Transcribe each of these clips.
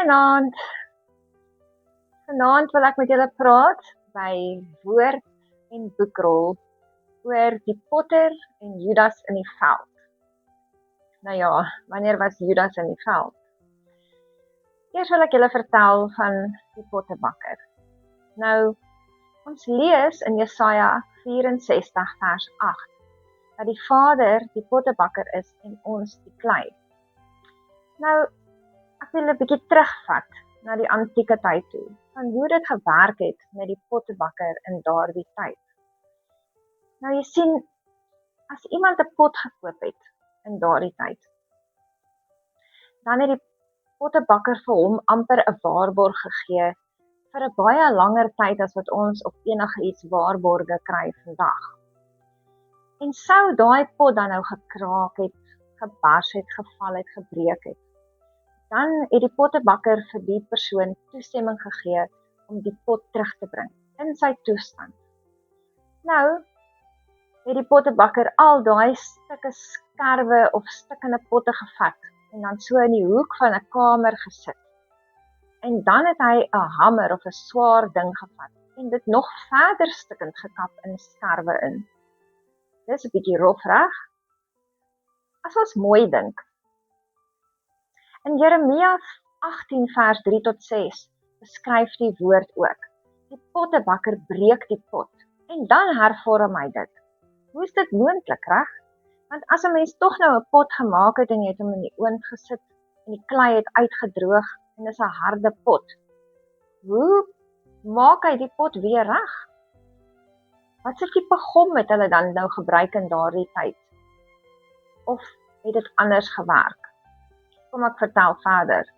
Goeienaand. Vanaand wil ek met julle praat by Woord en Boekrol oor die potter en Judas in die veld. Nou ja, wanneer was Judas in die veld? Eers wil ek julle vertel van die pottebakker. Nou, ons lees in Jesaja 64 vers 8 dat die Vader die pottebakker is en ons die klei. Nou, ek wil 'n bietjie terugvat na die antieke tyd toe, van hoe dit gewerk het met die pottebakker in daardie tyd. Nou jy sien, as iemand 'n pot gekoop het in daardie tyd, dan het die pottebakker vir hom amper 'n waarborg gegee vir 'n baie langer tyd as wat ons op enige iets waarborge kry vandag. En sou daai pot dan nou gekraak het, gebars het, geval het, gebreek het, dan het die pottebakker vir die persoon toestemming gegee om die pot terug te bring in sy toestand. Nou het die pottebakker al daai stukke skerwe of stukkende potte gevat en dan so in die hoek van 'n kamer gesit. En dan het hy 'n hamer of 'n swaar ding gevat en dit nog verder stukkend gekap in skerwe in. Dis 'n bietjie rof, reg? As ons mooi dink. In Jeremia 18 vers 3 tot 6 beskryf die woord ook. Die pottebakker breek die pot en dan hervorm hy dit. Hoe is dit moontlik, reg? Want as 'n mens tog nou 'n pot gemaak het en jy het hom in die oond gesit en die klei het uitgedroog en dis 'n harde pot, hoe maak hy die pot weer reg? Wat se tipe gom het hulle dan nou gebruik in daardie tyd? Of het dit anders gewerk? Kom ek vertel verder.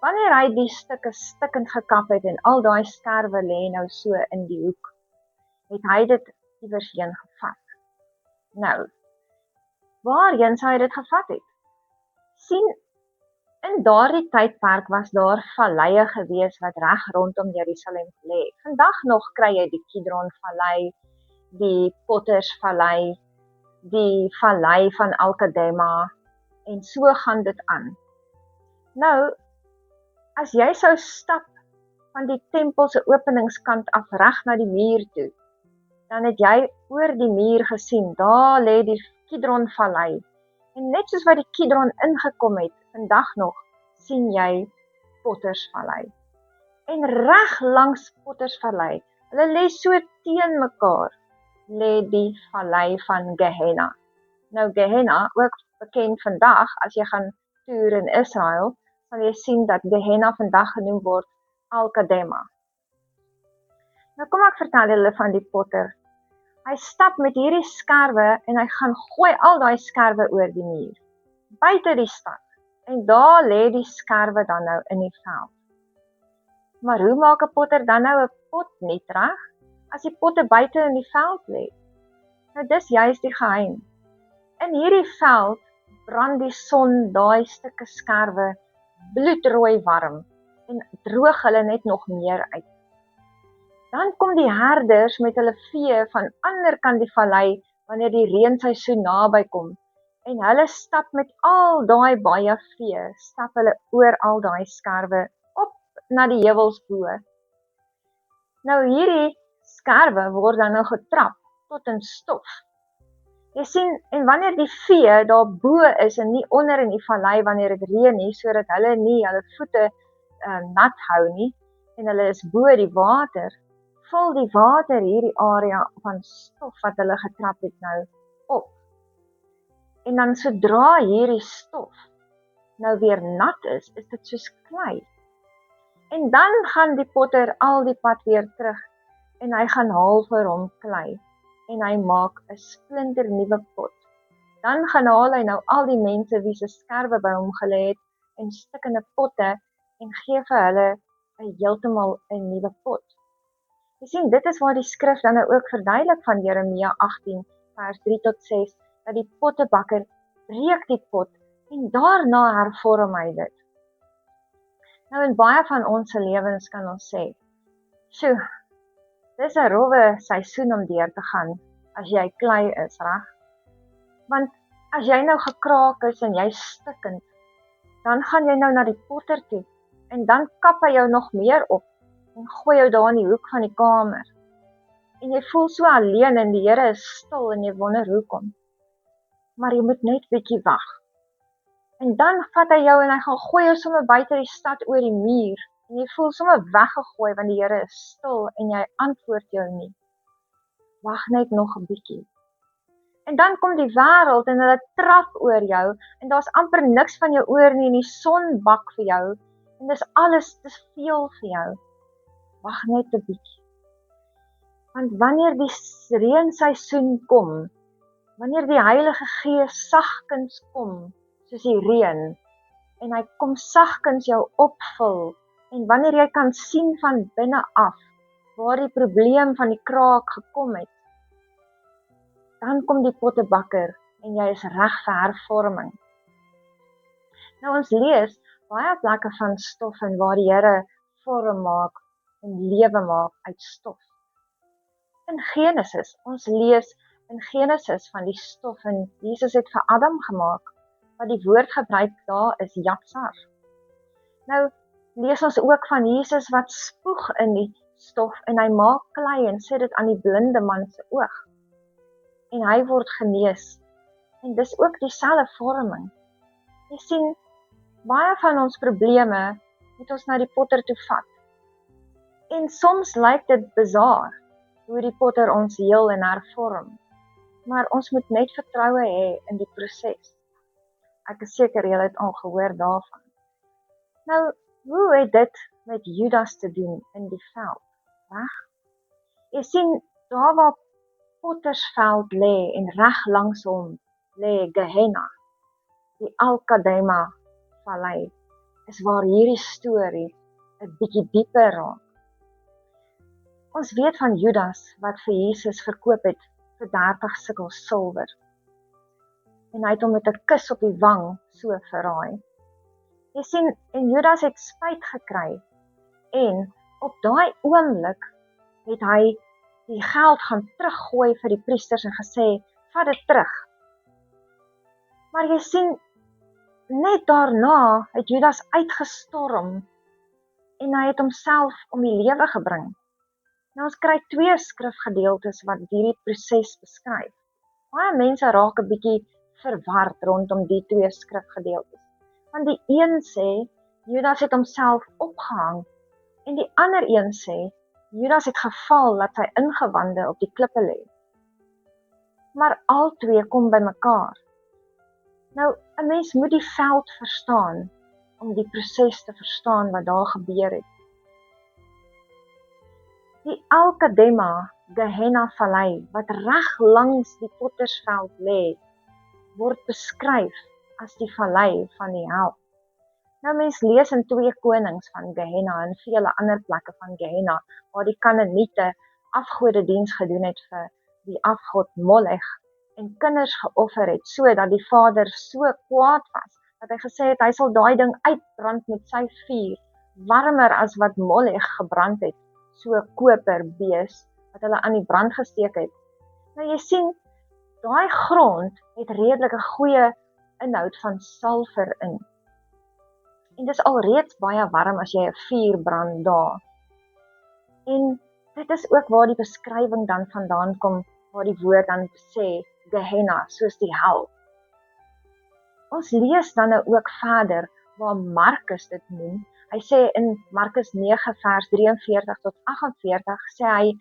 Wanneer hy die stukke stukkend gekap het en al daai skerwe lê nou so in die hoek, het hy dit iewers heen gevat. Nou, waarheen sou hy dit gevat het? Sien, in daardie tydperk was daar valleie gewees wat reg rondom Jerusalem lê. Vandag nog kry jy die Kidron Vallei, die Pottersvallei, die Vallei van Al-Qadema, en so gaan dit aan. Nou, as jy sou stap van die tempel se openingskant af reg na die muur toe, dan het jy oor die muur gesien, daar lê die Kidron Vallei. En net soos wat die Kidron ingekom het, vandag nog, sien jy Pottersvallei. En reg langs Pottersvallei, hulle lê so teen mekaar, lê die Vallei van Gehenna. Nou Gehenna, ook bekend vandag, as jy gaan toer in Israel, sal jy sien dat Gehenna vandag genoem word Al-Qadema. Nou kom ek vertel julle van die potter. Hy stap met hierdie skerwe en hy gaan gooi al daai skerwe oor die muur, buite die stad. En daar lê die skerwe dan nou in die veld. Maar hoe maak 'n potter dan nou 'n pot net reg, as die potte buite in die veld lê? Nou dis juist die geheim. In hierdie veld brand die son daai stukke skerwe bloedrooi warm en droog hulle net nog meer uit. Dan kom die herders met hulle vee van ander kant die vallei wanneer die reenseisoen naby kom en hulle stap met al daai baie vee, stap hulle oor al daai skerwe op na die heuwels bo. Nou hierdie skerwe word dan nou getrap tot in stof. Jy sien, en wanneer die vee daar bo is en nie onder in die vallei wanneer dit reën nie, sodat hulle nie hulle voete nat hou nie, en hulle is bo die water, vul die water hierdie area van stof wat hulle getrap het nou op. En dan sodra hierdie stof nou weer nat is dit soos klei. En dan gaan die potter al die pad weer terug en hy gaan haal vir hom klei. En hy maak 'n splinternuwe pot. Dan gaan haal hy nou al die mense wie se skerwe by hom gelê het en stukkende potte en gee vir hulle 'n heeltemal 'n nuwe pot. Jy sien, dit is waar die skrif dan nou ook verduidelik van Jeremia 18 vers 3 tot 6 dat die pottebakker breek die pot en daarna hervorm hy dit. Nou in baie van ons se lewens kan ons sê, "Sjoe, dis 'n rowwe seisoen om deur te gaan as jy klei is, reg? Want as jy nou gekraak is en jy stikkend, dan gaan jy nou na die potter toe En dan kap hy jou nog meer op en gooi jou daar in die hoek van die kamer. En jy voel so alleen en die Here is stil en jy wonder hoekom. Maar jy moet net bietjie wag. En dan vat hy jou en hy gaan gooi jou sommer buite die stad oor die muur. En jy voel sommer weggegooi want die Here is stil en jy antwoord jou nie. Wag net nog 'n bietjie. En dan kom die wêreld en hulle trap oor jou en daar's amper niks van jou oor nie en die son bak vir jou en dis veel vir jou. Wag net 'n bietjie. Want wanneer die reenseisoen kom, wanneer die Heilige Gees sagkens kom, soos die reën, en hy kom sagkens jou opvul, en wanneer jy kan sien van binne af, waar die probleem van die kraak gekom het, dan kom die pottebakker, en jy is reg vir hervorming. Nou ons lees baie plekke van stof en waar die Here vorm maak en lewe maak uit stof. In Genesis, ons lees in Genesis van die stof en Jesus het vir Adam gemaak, wat die woord gebruik daar is Jatsar. Nou lees ons ook van Jesus wat spoeg in die stof en hy maak klei en sit dit aan die blinde man se oog. En hy word genees. En dis ook dieselfde vorming. Jy sien, baie van ons probleme moet ons na die potter toe vat. En soms lyk dit bizar hoe die potter ons heel en hervorm. Maar ons moet net vertroue hê in die proses. Ek is seker julle het al gehoor daarvan. Nou, hoe het dit met Judas te doen in die veld? Reg? Jy sien, daar waar Pottersveld lê en reg langs hom lê Gehenna, die Al-Kadema vallei, is waar hierdie storie 'n bietjie dieper raak. Ons weet van Judas wat vir Jesus verkoop het vir 30 sikkel silwer. En hy het hom met 'n kus op die wang so verraai. Jy sien, en Judas het spyt gekry en op daai oomblik het hy die geld gaan teruggooi vir die priesters en gesê, vat dit terug. Maar jy sien, net daarna het Judas uitgestorm en hy het homself om die lewe gebring. Nou ons kry 2 skrifgedeeltes wat hierdie proses beskryf. Baie mense raak 'n bietjie verward rondom die 2 skrifgedeeltes. Want die een sê, Judas het homself opgehang en die ander een sê, Judas het geval dat sy ingewande op die klippe lê. Maar al 2 kom by mekaar. Nou, 'n mens moet die veld verstaan om die proses te verstaan wat daar gebeur het. Die Al-Kadema Gehenna vallei wat reg langs die pottersveld lê, word beskryf as die vallei van die hel. Nou mens lees in 2 Konings van Gehenna en vele ander plekke van Gehenna, waar die Kanaaniete afgodediens gedoen het vir die afgod Molech en kinders geoffer het, sodat die vader so kwaad was, dat hy gesê het, hy sal daai ding uitbrand met sy vuur, warmer as wat Molech gebrand het, so koperbees, wat hulle aan die brand gesteek het. Nou jy sien, daai grond het redelik 'n goeie inhoud van sulfur in. En dis alreeds baie warm as jy 'n vuur brand daar. En dit is ook waar die beskrywing dan vandaan kom, waar die woord dan sê, Gehenna, soos die hel. Ons lees dan nou ook verder, waar Markus dit noem. Hy sê in Markus 9 vers 43 tot 48, sê hy,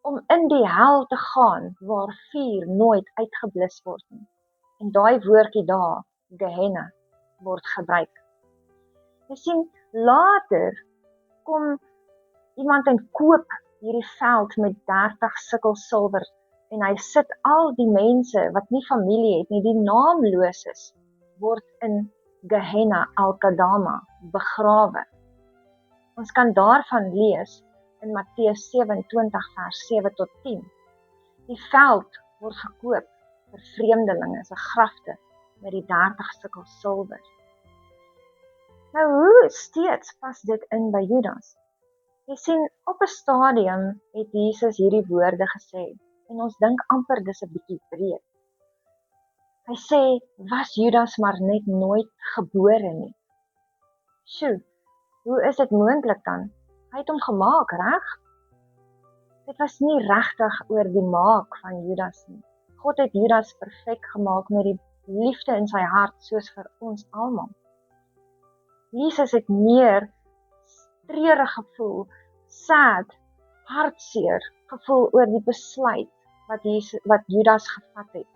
om in die hel te gaan, waar vuur nooit uitgeblus word nie. En daai woordjie daar, Gehenna, word gebruik. Jy sien, later kom iemand en koop hierdie veld met 30 sikkel silwer en hy sit al die mense wat nie familie het nie, die naamloses, word in Gehenna Al-Kadama begrawe. Ons kan daarvan lees in Matteus 27 vers 7 tot 10. Die veld word gekoop vir vreemdelinge se grafte met die 30 sikkel silwer. Nou hoe steeds pas dit in by Judas? Jy sien, op 'n stadium het Jesus hierdie woorde gesê en ons dink amper dis 'n bietjie breed. Hy sê, was Judas maar net nooit gebore nie. Sjoe, Hoe is dit moontlik dan? Hy het hom gemaak, reg? Dit was nie regtig oor die maak van Judas nie. God het Judas perfek gemaak met die liefde in sy hart, soos vir ons almal. Jesus het meer treurig gevoel, sad, hartseer gevoel oor die besluit wat Judas gevat het.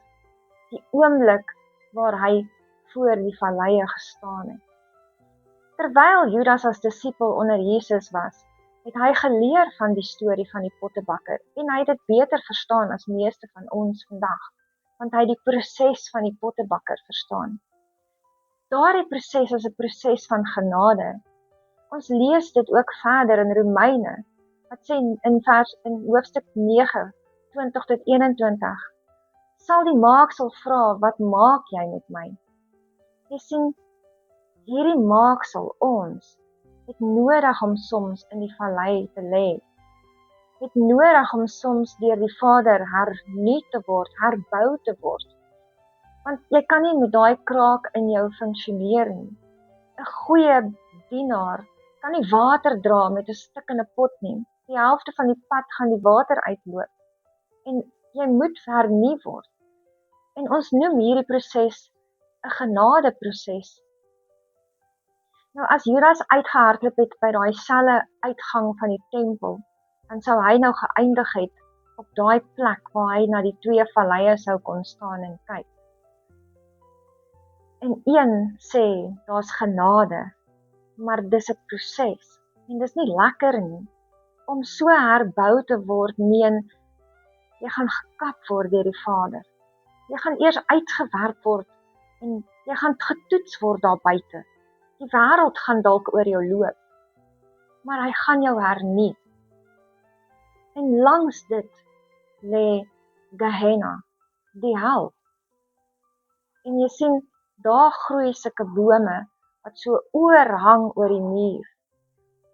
Die oomblik waar hy voor die valleie gestaan het. Terwyl Judas as disipel onder Jesus was, het hy geleer van die storie van die pottebakker en hy het dit beter verstaan as meeste van ons vandag, want hy het die proses van die pottebakker verstaan. Daardie proses is 'n proses van genade. Ons lees dit ook verder in Romeine, wat sê in hoofstuk 9, 20 tot 21, sal die maaksel vra, wat maak jy met my? Jy sien, hierdie maaksel, ons, het nodig om soms in die vallei te lê. Het nodig om soms deur die Vader hernuut te word, herbou te word. Want jy kan nie met daai kraak in jou funksioneer nie. 'n Goeie dienaar kan nie water dra met 'n stuk in 'n pot nie. Die helfte van die pad gaan die water uitloop. En jy moet hernu word. En ons noem hierdie proses 'n genadeproses. Nou as Judas uitgehardloop het by daai selfe uitgang van die tempel, dan sou hy nou geëindig het op daai plek waar hy na die twee valleie sou kon staan en kyk. En een sê, daar's genade, maar dis 'n proses. En dis nie lekker nie. Om so herbou te word, meen, jy gaan gekap word deur die Vader. Jy gaan eers uitgewerk word en jy gaan getoets word daar buite. Die wêreld gaan dalk oor jou loop, maar hy gaan jou hernu. En langs dit lê Gehenna, die hel. En jy sien, daar groei sulke bome wat so oorhang oor die muur.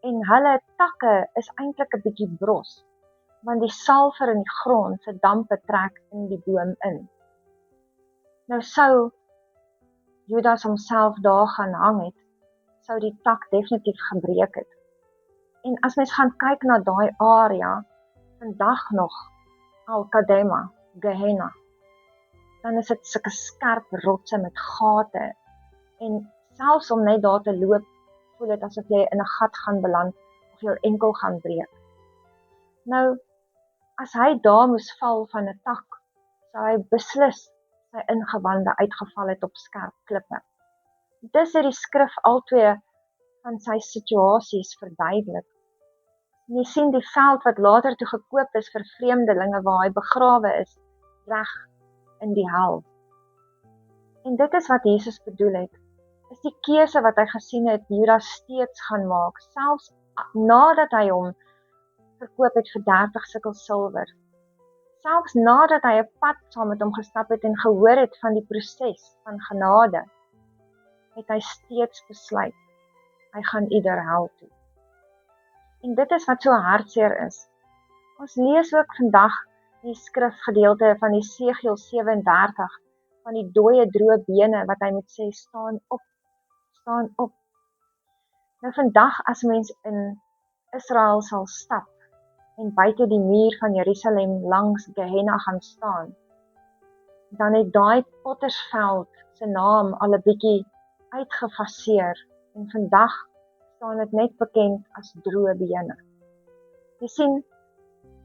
En hulle takke is eintlik 'n bietjie bros, want die salfer in die grond se dampe trek in die boom in. Nou sou Judas homself daar gaan hang het, sou die tak definitief gebreek het. En as mens gaan kyk na daai area, vandag nog, Al-Qadema, Gehenna, dan is dit sulke skerp rotse met gate, en selfs om net daar te loop, voel dit asof jy in 'n gat gaan beland, of jou enkel gaan breek. Nou, as hy daar moes val van 'n tak, sou hy beslis sy ingewande uitgeval het op skerp klippe. Dis het die skrif altwee van sy situasies verduidelik. Jy sien die veld wat later toe gekoop is vir vreemdelinge waar hy begrawe is, reg in die hel. En dit is wat Jesus bedoel het, is die keuse wat hy gesien het Judas steeds gaan maak, selfs nadat hy hom verkoop het vir 30 sikkel silwer. Selfs nadat hy 'n pad saam met hom gestap het en gehoor het van die proses van genade, het hy steeds besluit, hy gaan ieder hel toe. En dit is wat so hartseer is. Ons lees ook vandag die skrifgedeelte van Jesegiel 37, van die dooie droë bene, wat hy moet sê, staan op, staan op. Nou vandag as mens in Israel sal stap, en buite die muur van Jerusalem langs Gehenna gaan staan, dan het daai pottersveld se naam al 'n bietjie uitgefaseer, en vandag staan dit net bekend as droë bene. Jy sien,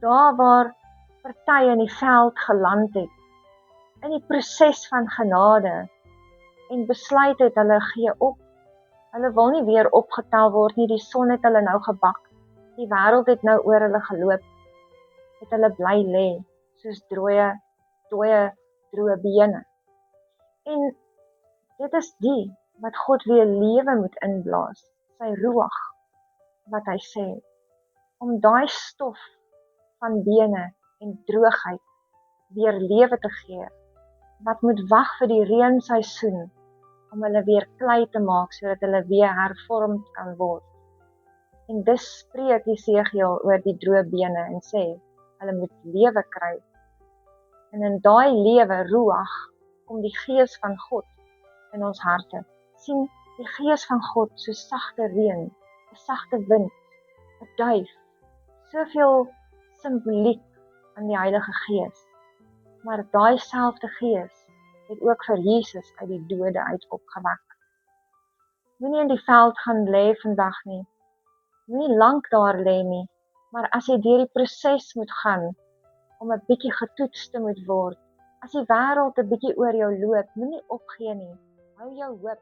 daar waar party in die veld geland het, in die proses van genade, en besluit het hulle gee op, hulle wil nie weer opgetel word nie, die son het hulle nou gebak, die wêreld het nou oor hulle geloop, het hulle bly lê, soos droë bene. En dit is die wat God weer lewe moet inblaas, sy ruach, wat hy sê, om daai stof van bene en droogheid weer lewe te gee, wat moet wag vir die reenseisoen, om hulle weer klei te maak, sodat hulle weer hervormd kan word. En dis spreek Jesegiel oor die droë bene en sê, hulle moet lewe kry. En in daai lewe, ruach, kom die gees van God in ons harte. Sien, die gees van God, so sagte reën, 'n sagte wind, 'n duif, soveel simboliek in die Heilige Gees. Maar daai selfde Gees het ook vir Jesus uit die dode uit opgewek. Moenie in die veld gaan lê vandag nie. Moenie lank daar lê nie, maar as jy deur die proses moet gaan om 'n bietjie getoets te moet word, as die wêreld 'n bietjie oor jou loop, moenie opgee nie. Hou jou hoop